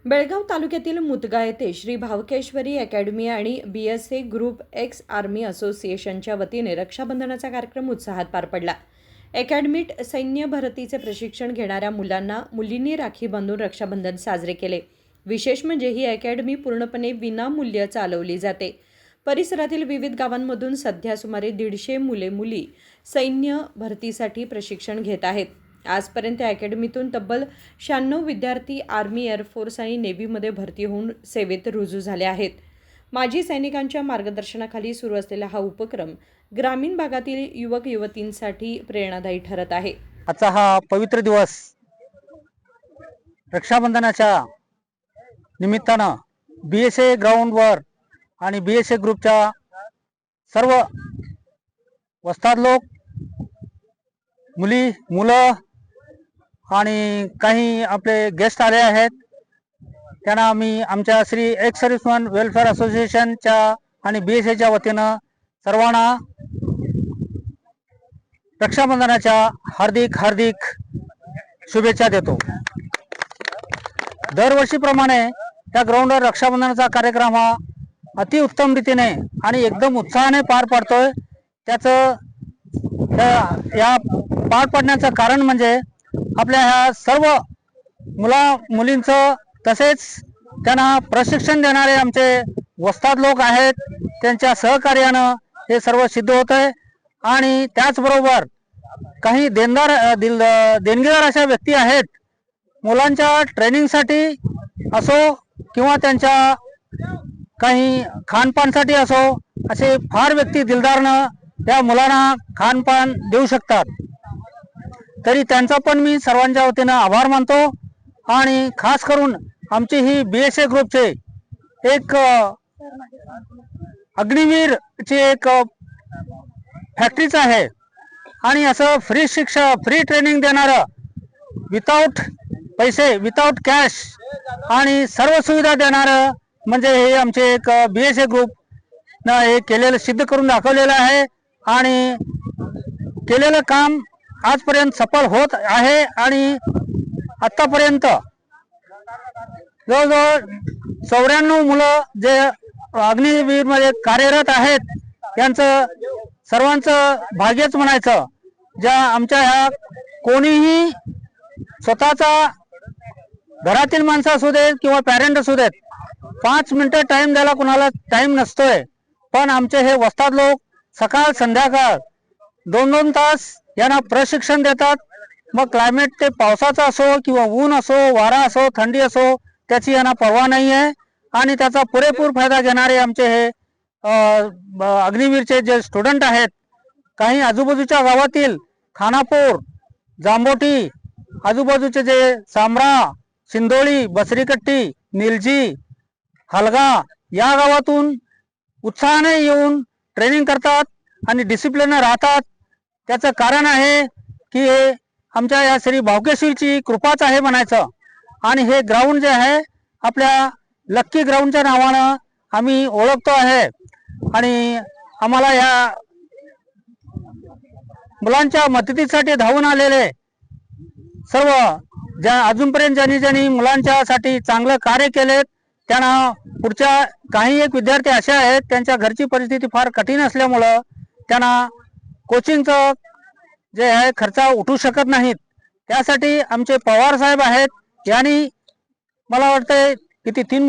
बेळगाव तालुक्यातील मुतगा येथे श्री भावकेश्वरी अकॅडमी आणि BSA ग्रुप एक्स आर्मी असोसिएशनच्या वतीने रक्षाबंधनाचा कार्यक्रम उत्साहात पार पडला. अकॅडमीत सैन्य भरतीचे प्रशिक्षण घेणाऱ्या मुलांना मुलींनी राखी बांधून रक्षाबंधन साजरे केले. विशेष म्हणजे ही अकॅडमी पूर्णपणे विनामूल्य चालवली जाते. परिसरातील विविध गावांमधून सध्या सुमारे 150 मुले-मुली सैन्य भरतीसाठी प्रशिक्षण घेत आहेत. आजपर्यंत अकॅडमीतून तब्बल 96 विद्यार्थी आर्मी, एअरफोर्स आणि नेव्हीमध्ये भरती होऊन सेवेत रुजू झाले आहेत. माजी सैनिकांच्या मार्गदर्शनाखाली सुरू असलेला हा उपक्रम ग्रामीण भागातील युवक युवतींसाठी प्रेरणादायी ठरत आहे. आजचा हा पवित्र दिवस रक्षाबंधनाच्या निमित्तानं BSA ग्राउंडवर आणि BSA ग्रुपच्या सर्व वस्ताद लोक, मुलं आणि काही आपले गेस्ट आले आहेत. त्यांना आम्ही आमच्या श्री एक्स सर्व्हिसमन वेलफेअर असोसिएशनच्या आणि BSAच्या वतीनं सर्वांना रक्षाबंधनाच्या हार्दिक शुभेच्छा देतो. दरवर्षीप्रमाणे त्या ग्राउंडवर रक्षाबंधनाचा कार्यक्रम हा अतिउत्तम रीतीने आणि एकदम उत्साहाने पार पडतोय. त्याचं या पार पडण्याचं कारण म्हणजे आपल्या ह्या सर्व मुलींचं तसेच त्यांना प्रशिक्षण देणारे आमचे वस्ताद लोक आहेत, त्यांच्या सहकार्यानं हे सर्व सिद्ध होत आहे. आणि त्याचबरोबर काही देणगीदार अशा व्यक्ती आहेत, मुलांच्या ट्रेनिंगसाठी असो किंवा त्यांच्या काही खानपानसाठी असो, असे फार व्यक्ती दिलदारनं त्या मुलांना खानपान देऊ शकतात. तरी त्यांचा पण मी सर्वांच्या वतीनं आभार मानतो. आणि खास करून आमची ही BSA ग्रुपचे एक अग्निवीरची एक फॅक्टरीच आहे आणि असं फ्री ट्रेनिंग देणारं, विदाऊट पैसे, विदाऊट कॅश आणि सर्व सुविधा देणारं म्हणजे हे आमचे एक BSA ग्रुप न हे केलेलं सिद्ध करून दाखवलेलं आहे. आणि केलेलं काम आजपर्यंत सफल होत आहे. आणि आतापर्यंत जवळजवळ 94 मुलं जे अग्निवीर मध्ये कार्यरत आहेत, त्यांचं सर्वांचं भाग्यच म्हणायचं. ज्या आमच्या ह्या कोणीही स्वतःचा घरातील माणसं असू देत किंवा पॅरेंट असू देत, 5 मिनिटं टाइम द्यायला कुणाला टाइम नसतोय. पण आमचे हे वस्ताद लोक सकाळ संध्याकाळ 2-2 तास यांना प्रशिक्षण देतात. मग क्लायमेट ते पावसाचा असो किंवा ऊन असो, वारा असो, थंडी असो, त्याची यांना पर्वा नाही आहे. आणि त्याचा पुरेपूर फायदा घेणारे आमचे हे अग्निवीरचे जे स्टुडंट आहेत, काही आजूबाजूच्या गावातील खानापूर, जांबोटी, आजूबाजूचे जे सांब्रा, शिंदोळी, बसरीकट्टी, निलजी, हलगा या गावातून उत्साहाने येऊन ट्रेनिंग करतात आणि डिसिप्लिन राहतात. त्याचं कारण आहे की हे आमच्या या श्री भावकेश्वरीची कृपाच आहे म्हणायचं. आणि हे ग्राउंड जे आहे आपल्या लक्की ग्राउंडच्या नावानं आम्ही ओळखतो आहे. आणि आम्हाला या मुलांच्या मदतीसाठी धावून आलेले सर्व ज्या अजूनपर्यंत ज्यांनी मुलांच्यासाठी चांगलं कार्य केले, त्यांना पुढच्या काही एक विद्यार्थी असे आहेत, त्यांच्या घरची परिस्थिती फार कठीण असल्यामुळं त्यांना कोचिंगचं जे आहे खर्च उठू शकत नाहीत. त्यासाठी आमचे पवार साहेब आहेत, यांनी मला वाटतंय किती 3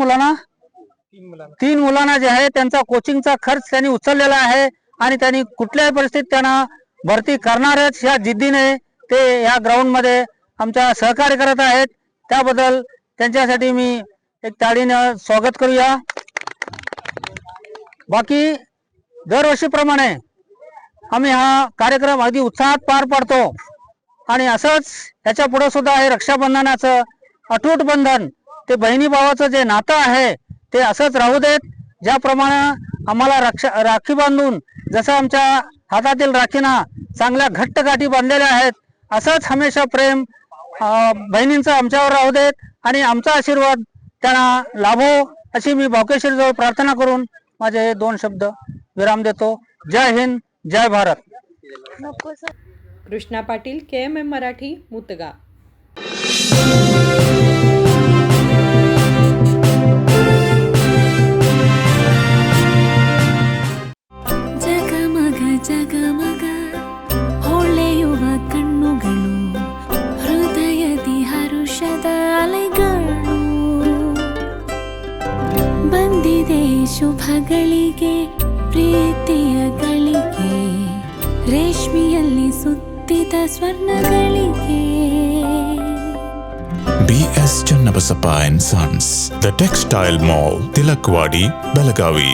मुलांना जे आहे त्यांचा कोचिंगचा खर्च त्यांनी उचललेला आहे. आणि त्यांनी कुठल्याही परिस्थितीत त्यांना भरती करणारच ह्या जिद्दीने ते या ग्राउंडमध्ये आमच्या सहकार्य करत आहेत. त्याबद्दल त्यांच्यासाठी मी एक ताळीनं स्वागत करूया. बाकी दरवर्षीप्रमाणे आम्ही हा कार्यक्रम अगदी उत्साहात पार पाडतो. आणि असंच याच्या पुढे सुद्धा हे रक्षाबंधनाचं अटूट बंधन, ते बहिणी भावाचं जे नातं आहे ते असंच राहू देत. ज्याप्रमाणे आम्हाला राखी बांधून जसं आमच्या हातातील राखीना चांगल्या घट्ट गाठी बांधलेल्या आहेत, असंच हमेशा प्रेम बहिणींचं आमच्यावर राहू देत आणि आमचा आशीर्वाद त्यांना लाभो, अशी मी भावकेश्वरीजवळ प्रार्थना करून माझे 2 शब्द विराम देतो. जय हिंद, जय भारत. कृष्णा पाटील, KMM मराठी, मुतगा. ಬಂದಿದೆ ಶುಭಗಳಿಗೆ ಪ್ರೀತಿಯ ಗಳಿಗೆ ರೇಷ್ಮೆಯಲ್ಲಿ ಸುತ್ತಿದ ಸ್ವರ್ಣಗಳಿಗೆ BS Channabasappa and Sons, The Textile Mall, Tilakwadi, Belagavi.